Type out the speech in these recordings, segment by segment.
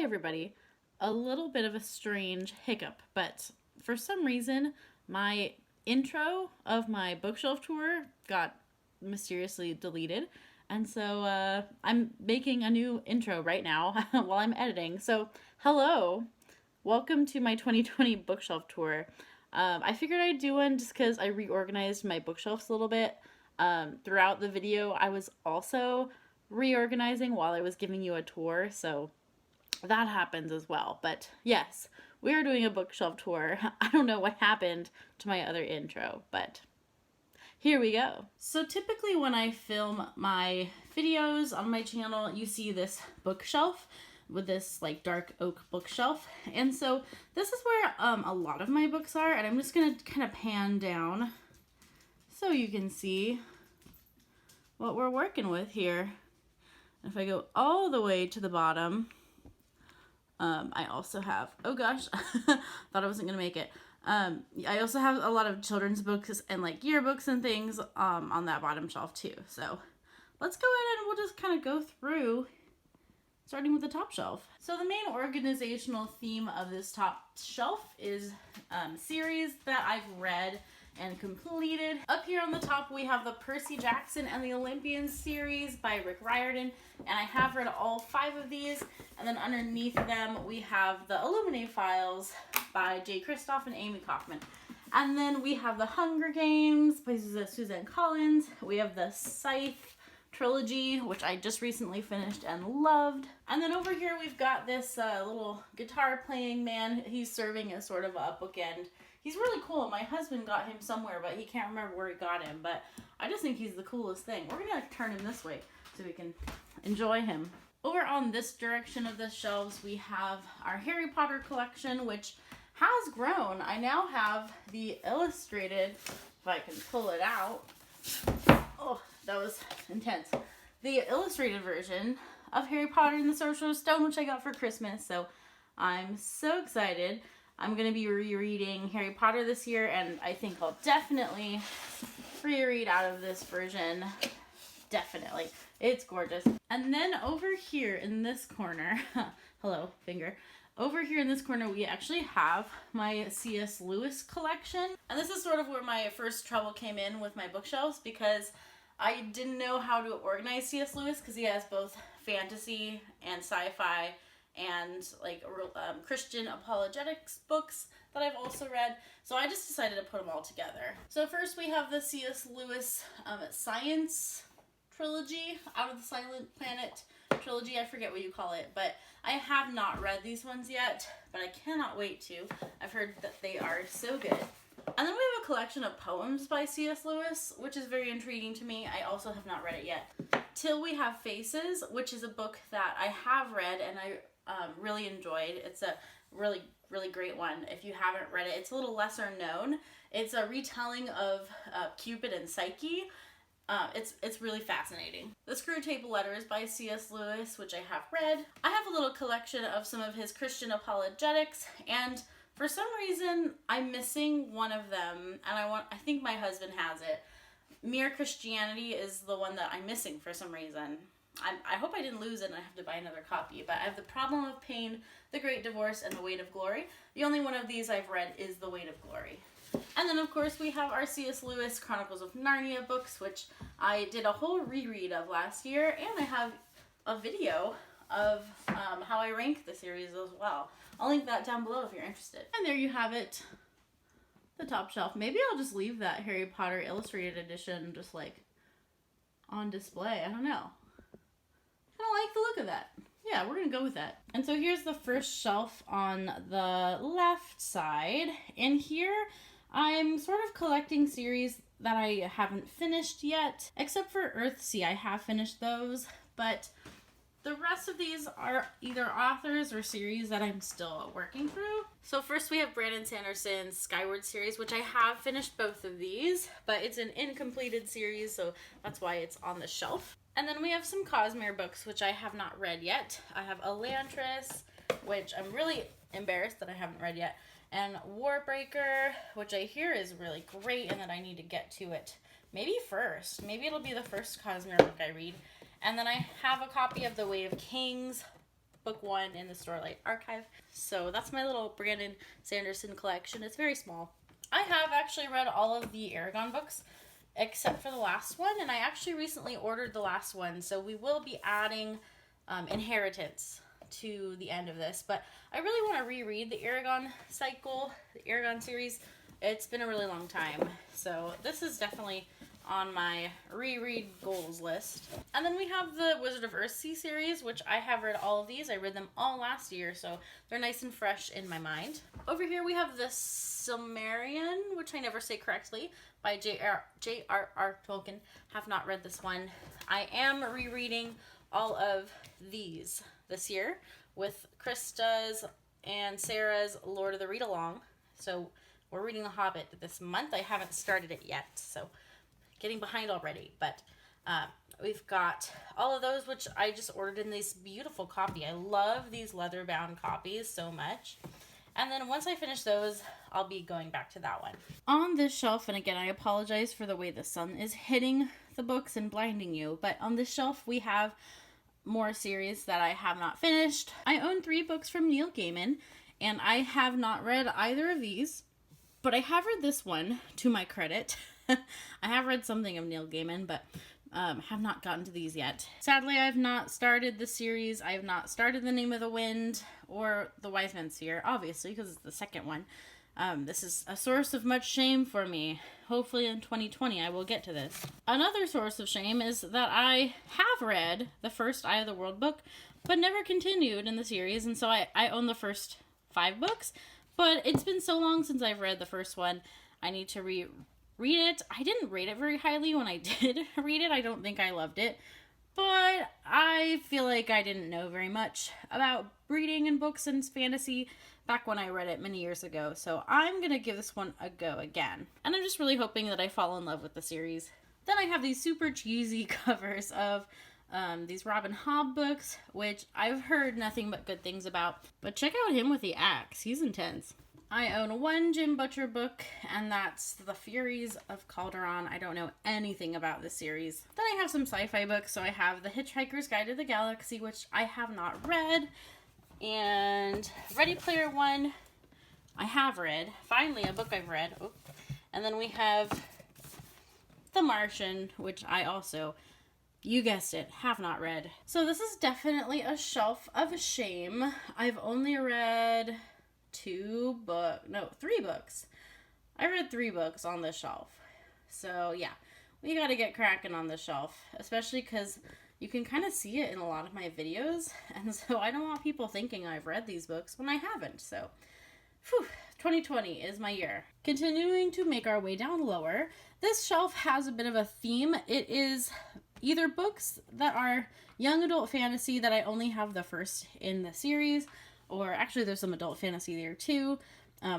everybody. A little bit of a strange hiccup, but for some reason, my intro of my bookshelf tour got mysteriously deleted. And so I'm making a new intro right now while I'm editing. So, hello. Welcome to my 2020 bookshelf tour. I figured I'd do one just because I reorganized my bookshelves a little bit. Throughout the video, I was also reorganizing while I was giving you a tour, so that happens as well. But yes, we are doing a bookshelf tour. I don't know what happened to my other intro, but here we go. So typically when I film my videos on my channel, you see this bookshelf with this like dark oak bookshelf. And so this is where a lot of my books are, and I'm just gonna kind of pan down so you can see what we're working with here. If I go all the way to the bottom, I also have, oh gosh, thought I wasn't gonna make it. I also have a lot of children's books and like yearbooks and things on that bottom shelf too. So let's go ahead and we'll just kind of go through, starting with the top shelf. So the main organizational theme of this top shelf is series that I've read and completed. Up here on the top we have the Percy Jackson and the Olympians series by Rick Riordan, and I have read all 5 of these. And then underneath them we have the Illuminate Files by Jay Kristoff and Amy Kaufman. And then we have the Hunger Games by Suzanne Collins. We have the Scythe trilogy, which I just recently finished and loved. And then over here we've got this little guitar playing man. He's serving as sort of a bookend. He's really cool. My husband got him somewhere, but he can't remember where he got him. But I just think he's the coolest thing. We're gonna turn him this way so we can enjoy him. Over on this direction of the shelves, we have our Harry Potter collection, which has grown. I now have the illustrated, if I can pull it out. Oh, that was intense. The illustrated version of Harry Potter and the Sorcerer's Stone, which I got for Christmas. So I'm so excited. I'm going to be rereading Harry Potter this year, and I think I'll definitely reread out of this version. Definitely. It's gorgeous. And then over here in this corner, hello, finger. Over here in this corner, we actually have my C.S. Lewis collection. And this is sort of where my first trouble came in with my bookshelves, because I didn't know how to organize C.S. Lewis, because he has both fantasy and sci-fi and like Christian apologetics books that I've also read. So I just decided to put them all together. So first we have the C.S. Lewis science trilogy, Out of the Silent Planet trilogy, I forget what you call it, but I have not read these ones yet, but I cannot wait to. I've heard that they are so good. And then we have a collection of poems by C.S. Lewis, which is very intriguing to me. I also have not read it yet. Till We Have Faces, which is a book that I have read and I really enjoyed. It's a really great one. If you haven't read it, it's a little lesser known. It's a retelling of Cupid and Psyche. It's really fascinating. The Screwtape Letters by C.S. Lewis, which I have read. I have a little collection of some of his Christian apologetics, and for some reason I'm missing one of them, and I think my husband has it. Mere Christianity is the one that I'm missing for some reason. I hope I didn't lose it and I have to buy another copy, but I have The Problem of Pain, The Great Divorce, and The Weight of Glory. The only one of these I've read is The Weight of Glory. And then of course we have our C.S. Lewis Chronicles of Narnia books, which I did a whole reread of last year, and I have a video of how I rank the series as well. I'll link that down below if you're interested. And there you have it, the top shelf. Maybe I'll just leave that Harry Potter Illustrated Edition just like on display. I don't know. I don't like the look of that. Yeah, we're gonna go with that. And so here's the first shelf on the left side. And here I'm sort of collecting series that I haven't finished yet, except for Earthsea. I have finished those, but the rest of these are either authors or series that I'm still working through. So first we have Brandon Sanderson's Skyward series, which I have finished both of these, but it's an incompleted series, so that's why it's on the shelf. And then we have some Cosmere books, which I have not read yet. I have Elantris, which I'm really embarrassed that I haven't read yet, and Warbreaker, which I hear is really great and that I need to get to it maybe first. Maybe it'll be the first Cosmere book I read. And then I have a copy of The Way of Kings, book 1 in the Starlight Archive. So that's my little Brandon Sanderson collection. It's very small. I have actually read all of the Aragon books except for the last one, and I actually recently ordered the last one, so we will be adding Inheritance to the end of this. But I really want to reread the Aragon cycle, the Aragon series. It's been a really long time, so this is definitely on my reread goals list. And then we have the Wizard of Earthsea series, which I have read all of these. I read them all last year, so they're nice and fresh in my mind. Over here we have the Silmarillion, which I never say correctly, by J.R.R. Tolkien. Have not read this one. I am rereading all of these this year with Krista's and Sarah's Lord of the Read-Along. So we're reading The Hobbit this month. I haven't started it yet, so getting behind already, but we've got all of those, which I just ordered in this beautiful copy. I love these leather-bound copies so much. And then once I finish those, I'll be going back to that one. On this shelf, and again, I apologize for the way the sun is hitting the books and blinding you, but on this shelf we have more series that I have not finished. I own 3 books from Neil Gaiman, and I have not read either of these, but I have read this one, to my credit. I have read something of Neil Gaiman, but have not gotten to these yet. Sadly, I have not started the series. I have not started The Name of the Wind or The Wise Man's Fear, obviously, because it's the second one. This is a source of much shame for me. Hopefully in 2020 I will get to this. Another source of shame is that I have read the first Eye of the World book, but never continued in the series, and so I own the first 5 books, but it's been so long since I've read the first one. I need to read it. I didn't rate it very highly when I did read it. I don't think I loved it, but I feel like I didn't know very much about reading and books and fantasy back when I read it many years ago, so I'm gonna give this one a go again. And I'm just really hoping that I fall in love with the series. Then I have these super cheesy covers of these Robin Hobb books, which I've heard nothing but good things about. But check out him with the axe. He's intense. I own one Jim Butcher book, and that's The Furies of Calderon. I don't know anything about this series. Then I have some sci-fi books, so I have The Hitchhiker's Guide to the Galaxy, which I have not read, and Ready Player One, I have read. Finally, a book I've read. Oh. And then we have The Martian, which I also, you guessed it, have not read. So this is definitely a shelf of shame. I've only read 3 books. I read 3 books on this shelf. So yeah, we gotta get cracking on this shelf, especially because you can kind of see it in a lot of my videos, and so I don't want people thinking I've read these books when I haven't. So 2020 is my year. Continuing to make our way down lower, this shelf has a bit of a theme. It is either books that are young adult fantasy that I only have the first in the series, or actually there's some adult fantasy there too,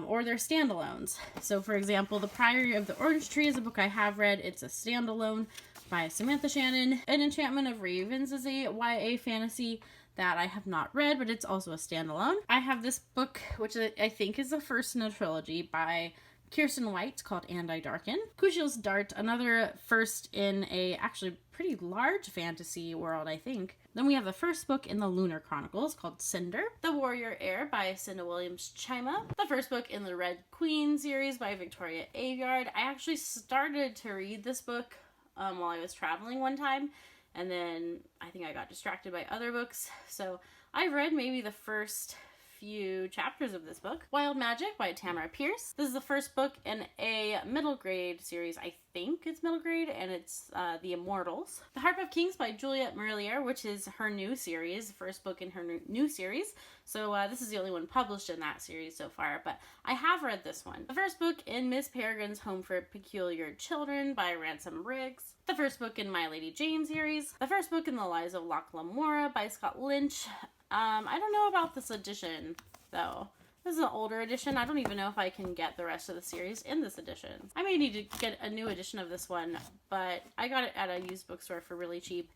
or they're standalones. So for example, The Priory of the Orange Tree is a book I have read. It's a standalone by Samantha Shannon. An Enchantment of Ravens is a YA fantasy that I have not read, but it's also a standalone. I have this book, which I think is the first in a trilogy, by Kirsten White, called And I Darken. Kushiel's Dart, another first in a actually pretty large fantasy world, I think. Then we have the first book in the Lunar Chronicles called Cinder. The Warrior Heir by Cinda Williams-Chima. The first book in the Red Queen series by Victoria Aveyard. I actually started to read this book while I was traveling one time, and then I think I got distracted by other books. So I've read maybe the first few chapters of this book. Wild Magic by Tamara Pierce. This is the first book in a middle grade series. I think it's middle grade, and it's The Immortals. The Harp of Kings by Juliette Marillier, which is her new series, first book in her new series. So this is the only one published in that series so far, but I have read this one. The first book in Miss Peregrine's Home for Peculiar Children by Ransom Riggs. The first book in My Lady Jane series. The first book in The Lies of Locke Lamora by Scott Lynch. I don't know about this edition, though. This is an older edition. I don't even know if I can get the rest of the series in this edition. I may need to get a new edition of this one, but I got it at a used bookstore for really cheap,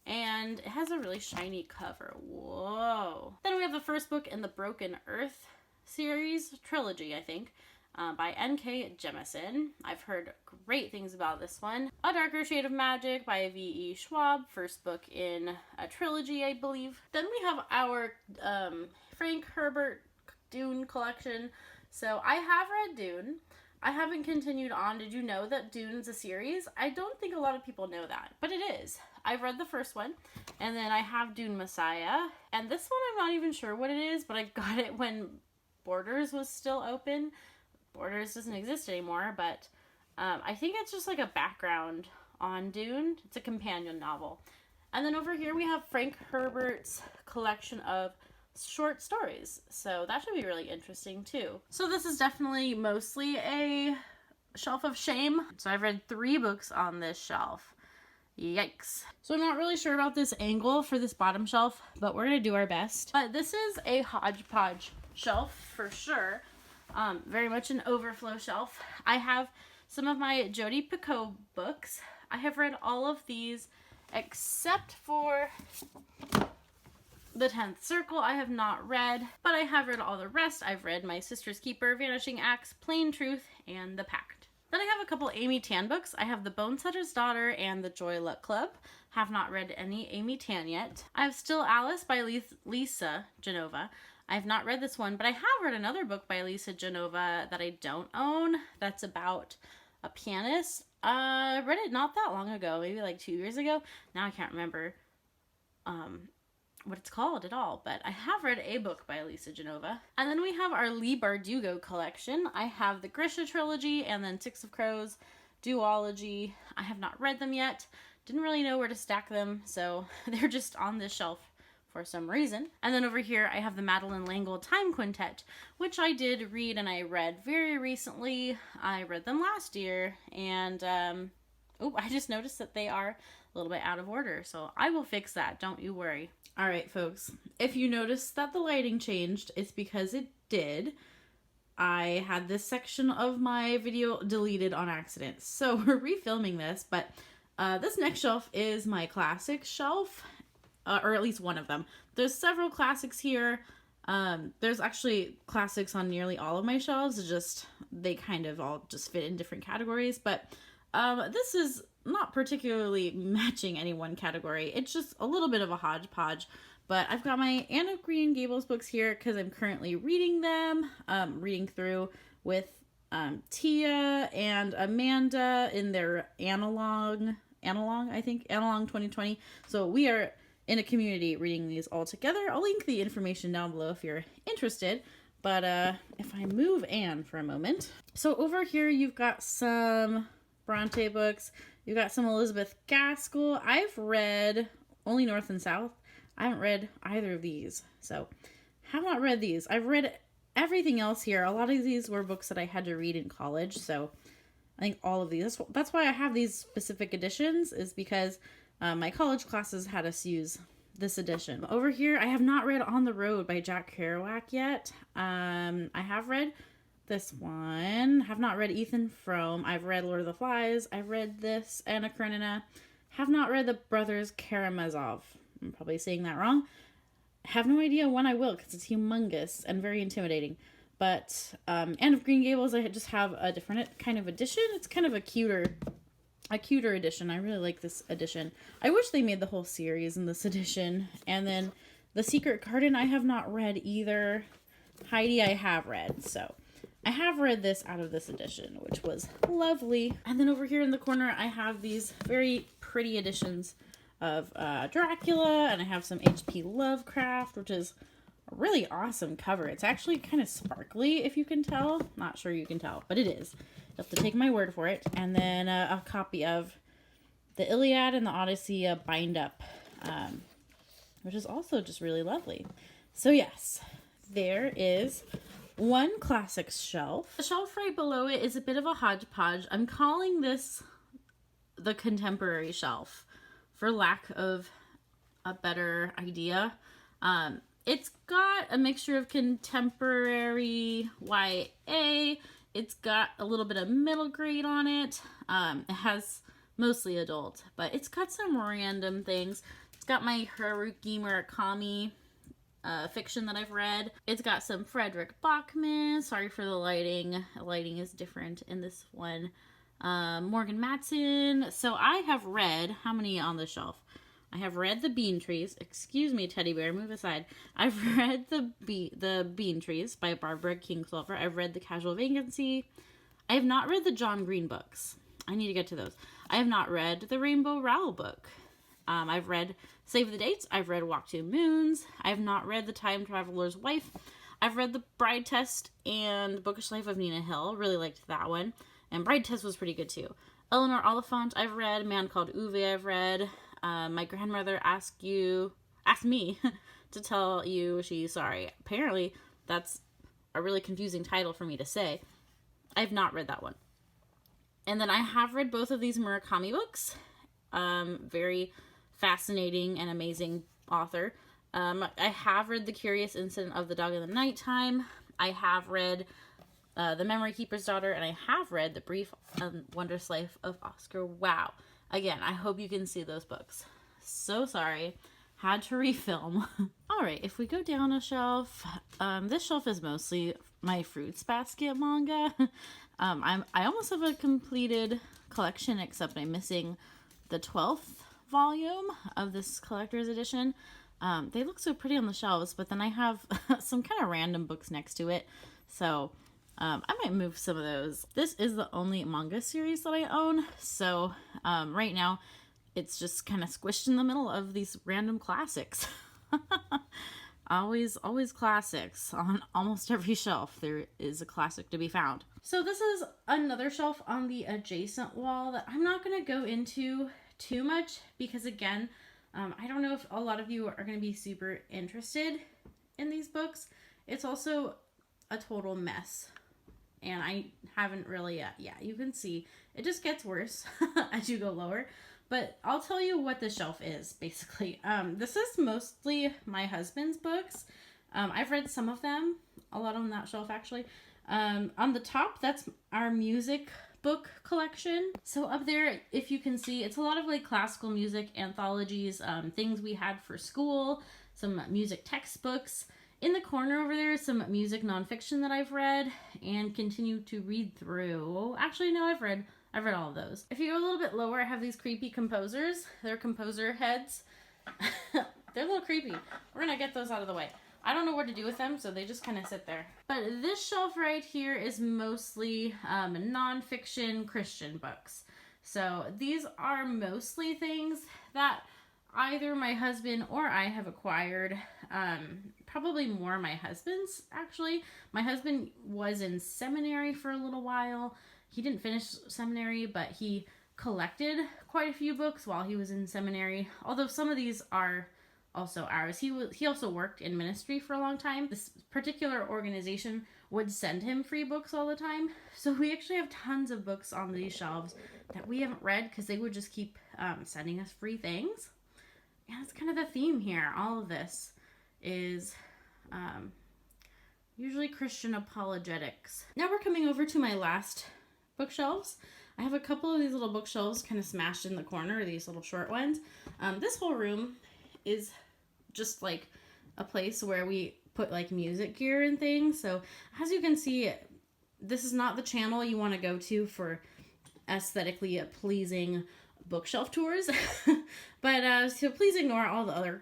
and it has a really shiny cover. Whoa. Then we have the first book in the Broken Earth series, trilogy, I think, by N.K. Jemisin. I've heard great things about this one. A Darker Shade of Magic by V.E. Schwab, first book in a trilogy, I believe. Then we have our Frank Herbert Dune collection. So I have read Dune. I haven't continued on. Did you know that Dune's a series? I don't think a lot of people know that, but it is. I've read the first one, and then I have Dune Messiah, and this one I'm not even sure what it is, but I got it when Borders was still open. Borders doesn't exist anymore, but I think it's just like a background on Dune. It's a companion novel. And then over here we have Frank Herbert's collection of short stories, so that should be really interesting too. So this is definitely mostly a shelf of shame. So I've read 3 books on this shelf. Yikes. So I'm not really sure about this angle for this bottom shelf, but we're gonna do our best. But this is a hodgepodge shelf for sure. Very much an overflow shelf. I have some of my Jodi Picoult books. I have read all of these except for The 10th Circle. I have not read, but I have read all the rest. I've read My Sister's Keeper, Vanishing Axe, Plain Truth, and The Pact. Then I have a couple Amy Tan books. I have The Bonesetter's Daughter and The Joy Luck Club. Have not read any Amy Tan yet. I have Still Alice by Lisa Genova. I have not read this one, but I have read another book by Lisa Genova that I don't own. That's about a pianist. I read it not that long ago, maybe like 2 years ago. Now I can't remember what it's called at all, but I have read a book by Lisa Genova. And then we have our Leigh Bardugo collection. I have the Grisha trilogy and then Six of Crows duology. I have not read them yet. Didn't really know where to stack them, so they're just on this shelf for some reason. And then over here I have the Madeleine L'Engle Time Quintet, which I did read and I read very recently. I read them last year, and I just noticed that they are a little bit out of order, so I will fix that, don't you worry. All right, folks, if you noticed that the lighting changed, it's because it did. I had this section of my video deleted on accident, so we're refilming this, but this next shelf is my classics shelf, or at least one of them. There's several classics here. There's actually classics on nearly all of my shelves. It's just, they kind of all just fit in different categories, but this is not particularly matching any one category. It's just a little bit of a hodgepodge, but I've got my Anne of Green Gables books here because I'm currently reading them, reading through with Tia and Amanda in their analog 2020. So we are in a community reading these all together. I'll link the information down below if you're interested. But if I move Anne for a moment. So over here you've got some Bronte books. You've got some Elizabeth Gaskell. I've read only North and South. I haven't read either of these. So have not read these. I've read everything else here. A lot of these were books that I had to read in college. So I think all of these. That's why I have these specific editions, is because my college classes had us use this edition. Over here, I have not read On the Road by Jack Kerouac yet. I have read this one. Have not read Ethan Frome. I've read Lord of the Flies. I've read this, Anna Karenina. Have not read the Brothers Karamazov. I'm probably saying that wrong. Have no idea when I will, because it's humongous and very intimidating. But Anne of Green Gables, I just have a different kind of edition. It's kind of a cuter edition. I really like this edition. I wish they made the whole series in this edition. And then The Secret Garden, I have not read either. Heidi, I have read. So I have read this out of this edition, which was lovely. And then over here in the corner, I have these very pretty editions of Dracula, and I have some H.P. Lovecraft, which is a really awesome cover. It's actually kind of sparkly, if you can tell. Not sure you can tell, but it is. You have to take my word for it. And then a copy of the Iliad and the Odyssey bind up, which is also just really lovely. So yes, there is one classics shelf. The shelf right below it is a bit of a hodgepodge. I'm calling this the contemporary shelf, for lack of a better idea. It's got a mixture of contemporary YA. It's got a little bit of middle grade on it. It has mostly adult, but it's got some random things. It's got my Haruki Murakami fiction that I've read. It's got some Frederick Bachman. Sorry for the lighting. Lighting is different in this one. Morgan Matson. So I have read, how many on the shelf? I have read The Bean Trees. Excuse me, teddy bear, move aside. I've read the Bean Trees by Barbara Kingsolver. I've read The Casual Vacancy. I have not read the John Green books. I need to get to those. I have not read the Rainbow Rowell book. I've read Save the Dates. I've read Walk Two Moons. I have not read The Time Traveler's Wife. I've read The Bride Test and Bookish Life of Nina Hill. Really liked that one. And Bride Test was pretty good too. Eleanor Oliphant I've read. Man Called Uwe I've read. My grandmother asked me to tell you she's sorry. Apparently, that's a really confusing title for me to say. I've not read that one. And then I have read both of these Murakami books. Very fascinating and amazing author. I have read The Curious Incident of the Dog in the Nighttime. I have read The Memory Keeper's Daughter, and I have read The Brief and Wondrous Life of Oscar Wilde. Again, I hope you can see those books. So sorry. Had to refilm. Alright, if we go down a shelf, this shelf is mostly my Fruits Basket manga. I almost have a completed collection, except I'm missing the 12th volume of this collector's edition. They look so pretty on the shelves, but then I have some kind of random books next to it. So I might move some of those. This is the only manga series that I own, so right now it's just kind of squished in the middle of these random classics. Always classics. On almost every shelf there is a classic to be found. So this is another shelf on the adjacent wall that I'm not going to go into too much because, again, I don't know if a lot of you are going to be super interested in these books. It's also a total mess. And I haven't really yet. Yeah, you can see it just gets worse as you go lower. But I'll tell you what the shelf is, basically. This is mostly my husband's books. I've read some of them. A lot on that shelf, actually. On the top, that's our music book collection. So up there, if you can see, it's a lot of like classical music anthologies, things we had for school, some music textbooks. In the corner over there is some music nonfiction that I've read and continue to read through. Actually, no, I've read all of those. If you go a little bit lower, I have these creepy composers. They're composer heads. They're a little creepy. We're gonna get those out of the way. I don't know what to do with them, so they just kind of sit there. But this shelf right here is mostly nonfiction Christian books. So these are mostly things that either my husband or I have acquired. Probably more my husband's, actually. My husband was in seminary for a little while. He didn't finish seminary, but he collected quite a few books while he was in seminary. Although some of these are also ours. He also worked in ministry for a long time. This particular organization would send him free books all the time. So we actually have tons of books on these shelves that we haven't read because they would just keep sending us free things. And that's kind of the theme here. All of this is usually Christian apologetics. Now we're coming over to my last bookshelves. I have a couple of these little bookshelves kind of smashed in the corner, these little short ones. This whole room is just like a place where we put like music gear and things. So as you can see, this is not the channel you want to go to for aesthetically pleasing bookshelf tours. But so please ignore all the other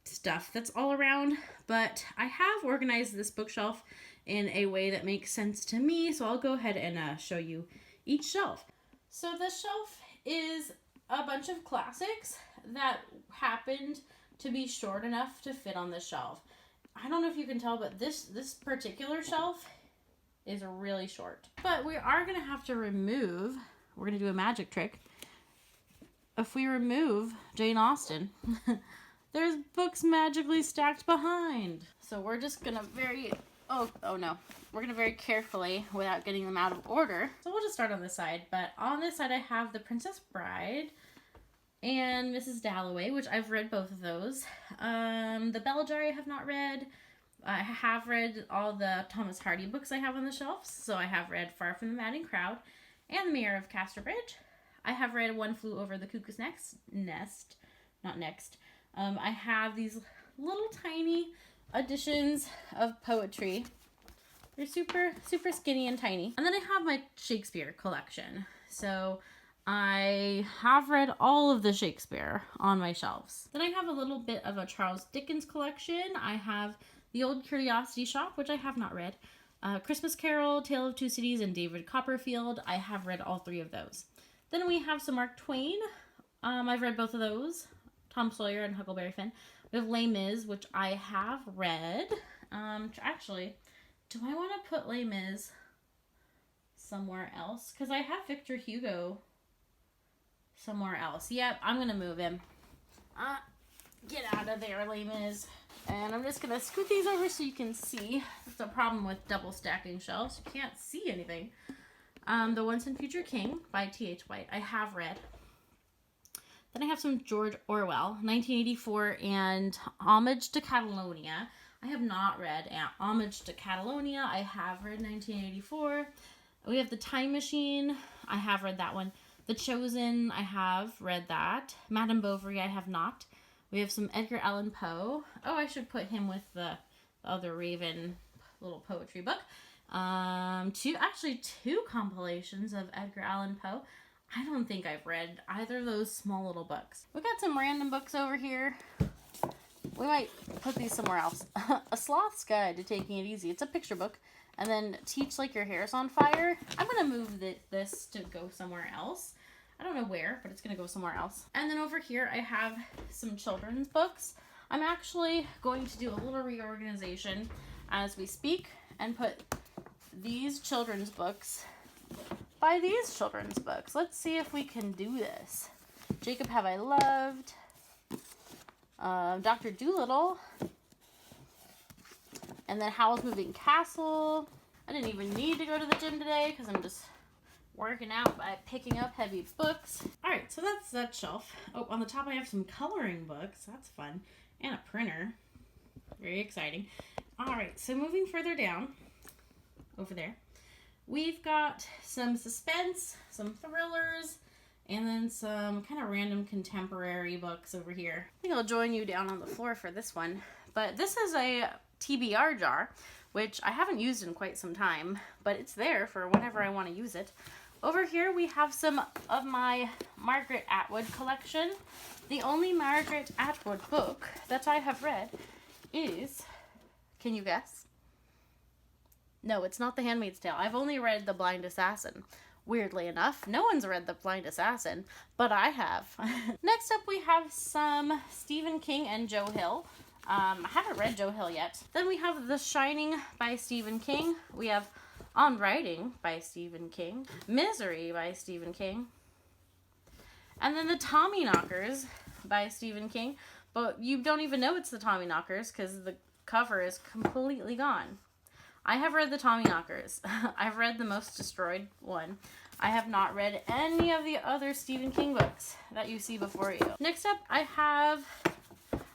stuff that's all around. But I have organized this bookshelf in a way that makes sense to me, so I'll go ahead and show you each shelf. So this shelf is a bunch of classics that happened to be short enough to fit on this shelf. I don't know if you can tell, but this particular shelf is really short. But we are going to have to remove, we're going to do a magic trick. If we remove Jane Austen, there's books magically stacked behind. So we're just going to we're going to very carefully, without getting them out of order. So we'll just start on this side. But on this side I have The Princess Bride and Mrs. Dalloway, which I've read both of those. The Bell Jar I have not read. I have read all the Thomas Hardy books I have on the shelves. So I have read Far from the Madding Crowd and The Mayor of Casterbridge. I have read One Flew Over the Cuckoo's Nest. I have these little tiny editions of poetry. They're super, super skinny and tiny. And then I have my Shakespeare collection. So I have read all of the Shakespeare on my shelves. Then I have a little bit of a Charles Dickens collection. I have The Old Curiosity Shop, which I have not read. Christmas Carol, Tale of Two Cities, and David Copperfield. I have read all three of those. Then we have some Mark Twain. I've read both of those. Tom Sawyer and Huckleberry Finn. We have Les Mis, which I have read. Actually, do I want to put Les Mis somewhere else? Because I have Victor Hugo somewhere else. Yep, I'm going to move him. Get out of there, Les Mis. And I'm just going to scoot these over so you can see. That's the problem with double stacking shelves. You can't see anything. The Once and Future King by T.H. White. I have read. Then I have some George Orwell, 1984, and Homage to Catalonia. I have not read Homage to Catalonia. I have read 1984. We have The Time Machine. I have read that one. The Chosen. I have read that. Madame Bovary. I have not. We have some Edgar Allan Poe. Oh, I should put him with the other Raven little poetry book. Two compilations of Edgar Allan Poe. I don't think I've read either of those small little books. We got some random books over here. We might put these somewhere else. A Sloth's Guide to Taking It Easy. It's a picture book. And then Teach Like Your Hair's on Fire. I'm going to move this to go somewhere else. I don't know where, but it's going to go somewhere else. And then over here, I have some children's books. I'm actually going to do a little reorganization as we speak and put these children's books by these children's books. Let's see if we can do this. Jacob Have I Loved. Dr. Dolittle. And then Howl's Moving Castle. I didn't even need to go to the gym today because I'm just working out by picking up heavy books. Alright, so that's that shelf. Oh, on the top I have some coloring books. That's fun. And a printer. Very exciting. Alright, so moving further down, over there, we've got some suspense, some thrillers, and then some kind of random contemporary books over here. I think I'll join you down on the floor for this one. But this is a TBR jar, which I haven't used in quite some time, but it's there for whenever I want to use it. Over here we have some of my Margaret Atwood collection. The only Margaret Atwood book that I have read is, can you guess? No, it's not The Handmaid's Tale. I've only read The Blind Assassin. Weirdly enough, no one's read The Blind Assassin, but I have. Next up we have some Stephen King and Joe Hill. I haven't read Joe Hill yet. Then we have The Shining by Stephen King. We have On Writing by Stephen King. Misery by Stephen King. And then The Tommyknockers by Stephen King. But you don't even know it's The Tommyknockers because the cover is completely gone. I have read The Tommyknockers. I've read The Most Destroyed one. I have not read any of the other Stephen King books that you see before you. Next up, I have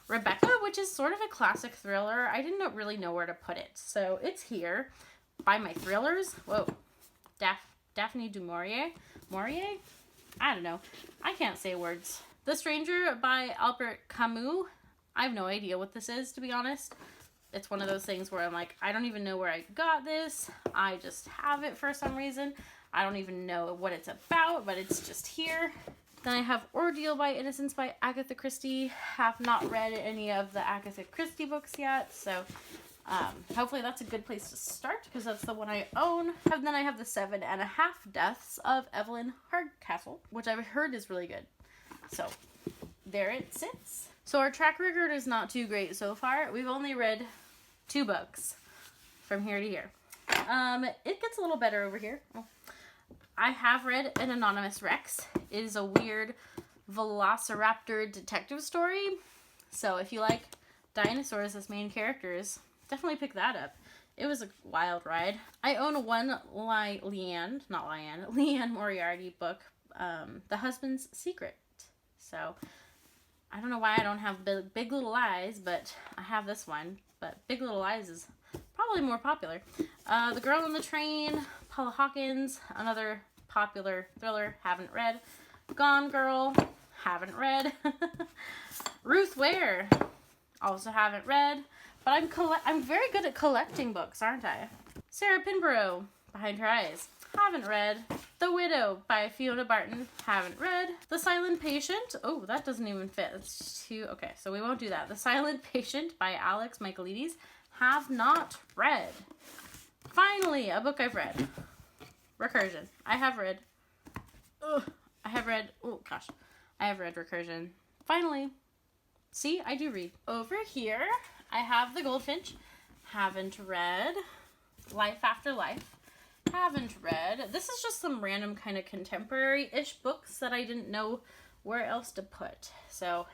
Rebecca, which is sort of a classic thriller. I didn't really know where to put it, so it's here by my thrillers. Whoa. Daphne du Maurier? Maurier? I don't know. I can't say words. The Stranger by Albert Camus. I have no idea what this is, to be honest. It's one of those things where I'm like, I don't even know where I got this. I just have it for some reason. I don't even know what it's about, but it's just here. Then I have Ordeal by Innocence by Agatha Christie. Have not read any of the Agatha Christie books yet, so hopefully that's a good place to start because that's the one I own. And then I have The 7.5 Deaths of Evelyn Hardcastle, which I've heard is really good. So there it sits. So our track record is not too great so far. We've only read 2 books from here to here. It gets a little better over here. I have read An Anonymous Rex. It is a weird velociraptor detective story. So if you like dinosaurs as main characters, definitely pick that up. It was a wild ride. I own one Leanne Moriarty book, The Husband's Secret. So I don't know why I don't have Big Little Lies, but I have this one. But Big Little Lies is probably more popular. The Girl on the Train, Paula Hawkins, another popular thriller, haven't read. Gone Girl, haven't read. Ruth Ware, Also haven't read, but I'm very good at collecting books, aren't I? Sarah Pinborough, Behind Her Eyes. Haven't read. The Widow by Fiona Barton. Haven't read. The Silent Patient. Oh, that doesn't even fit. It's too... Okay, so we won't do that. The Silent Patient by Alex Michaelides. Have not read. Finally, a book I've read. Recursion. I have read. Ugh. I have read... Oh, gosh. I have read Recursion. Finally. See, I do read. Over here, I have The Goldfinch. Haven't read. Life After Life. Haven't read. This is just some random kind of contemporary-ish books that I didn't know where else to put. So,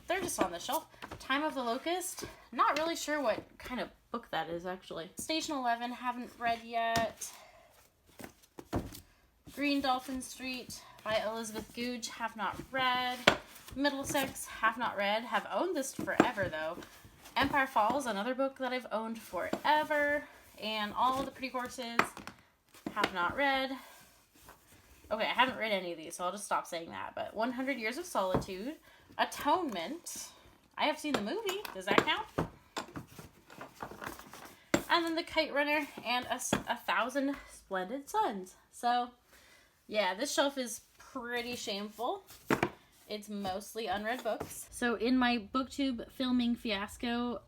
they're just on the shelf. Time of the Locust. Not really sure what kind of book that is, actually. Station 11. Haven't read yet. Green Dolphin Street by Elizabeth Googe. Have not read. Middlesex. Have not read. Have owned this forever, though. Empire Falls. Another book that I've owned forever. And All the Pretty Horses, have not read. Okay, I haven't read any of these, so I'll just stop saying that. But 100 Years of Solitude, Atonement. I have seen the movie. Does that count? And then The Kite Runner and a Thousand Splendid Suns. So, yeah, this shelf is pretty shameful. It's mostly unread books. So in my BookTube filming fiasco,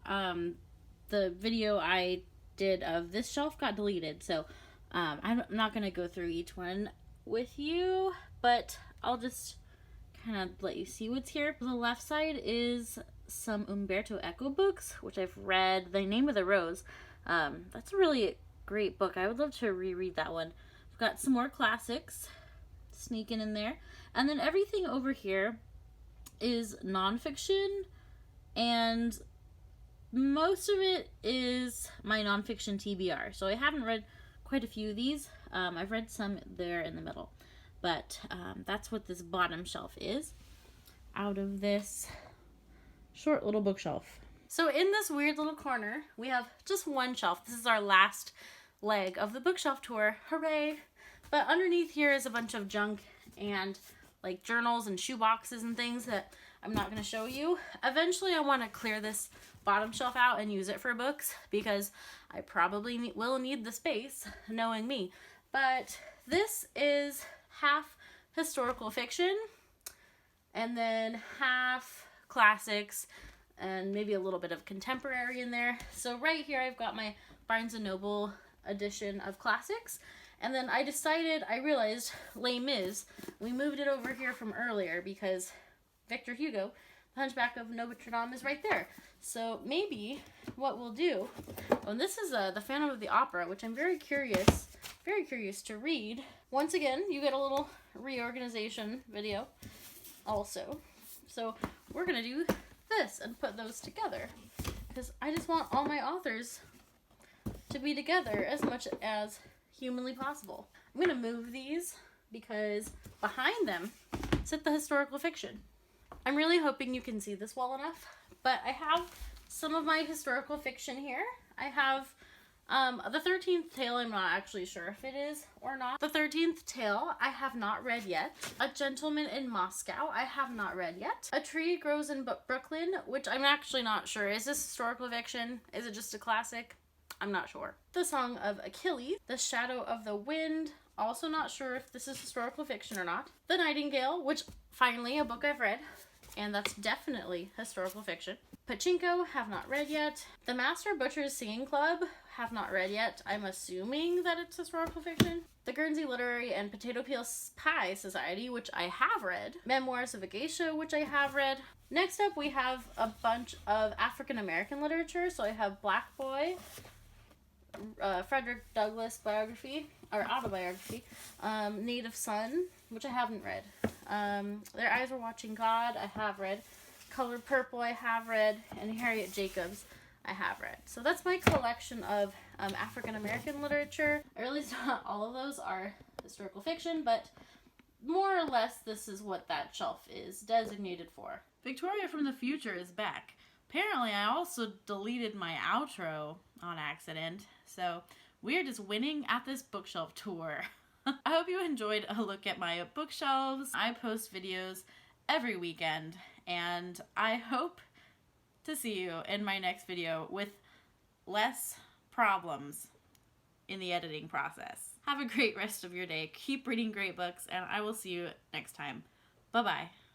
the video I did of this shelf got deleted, so I'm not gonna go through each one with you, but I'll just kind of let you see what's here. The left side is some Umberto Eco books, which I've read. The Name of the Rose, that's a really great book. I would love to reread that one. I've got some more classics sneaking in there, and then everything over here is nonfiction, and most of it is my nonfiction TBR. So I haven't read quite a few of these. I've read some there in the middle. But that's what this bottom shelf is out of this short little bookshelf. So in this weird little corner, we have just one shelf. This is our last leg of the bookshelf tour. Hooray! But underneath here is a bunch of junk and like journals and shoe boxes and things that I'm not going to show you. Eventually I want to clear this bottom shelf out and use it for books because I probably will need the space, knowing me. But this is half historical fiction and then half classics and maybe a little bit of contemporary in there. So right here I've got my Barnes & Noble edition of classics, and then I realized Les Mis, we moved it over here from earlier because Victor Hugo, The Hunchback of Notre Dame, is right there. So maybe what we'll do, and this is The Phantom of the Opera, which I'm very curious to read. Once again, you get a little reorganization video also. So we're going to do this and put those together because I just want all my authors to be together as much as humanly possible. I'm going to move these because behind them sit the historical fiction. I'm really hoping you can see this well enough, but I have some of my historical fiction here. I have The 13th Tale, I'm not actually sure if it is or not. The 13th Tale, I have not read yet. A Gentleman in Moscow, I have not read yet. A Tree Grows in Brooklyn, which I'm actually not sure. Is this historical fiction? Is it just a classic? I'm not sure. The Song of Achilles. The Shadow of the Wind. Also not sure if this is historical fiction or not. The Nightingale, which finally a book I've read, and that's definitely historical fiction. Pachinko, have not read yet. The Master Butcher's Singing Club, have not read yet. I'm assuming that it's historical fiction. The Guernsey Literary and Potato Peel Pie Society, which I have read. Memoirs of a Geisha, which I have read. Next up, we have a bunch of African American literature. So I have Black Boy, Frederick Douglass biography, or autobiography, Native Son, which I haven't read. Their Eyes Were Watching God, I have read. Color Purple, I have read. And Harriet Jacobs, I have read. So that's my collection of African American literature. Or at least not all of those are historical fiction, but more or less this is what that shelf is designated for. Victoria from the future is back. Apparently I also deleted my outro on accident, so we're just winning at this bookshelf tour. I hope you enjoyed a look at my bookshelves. I post videos every weekend, and I hope to see you in my next video with less problems in the editing process. Have a great rest of your day. Keep reading great books, and I will see you next time. Bye-bye.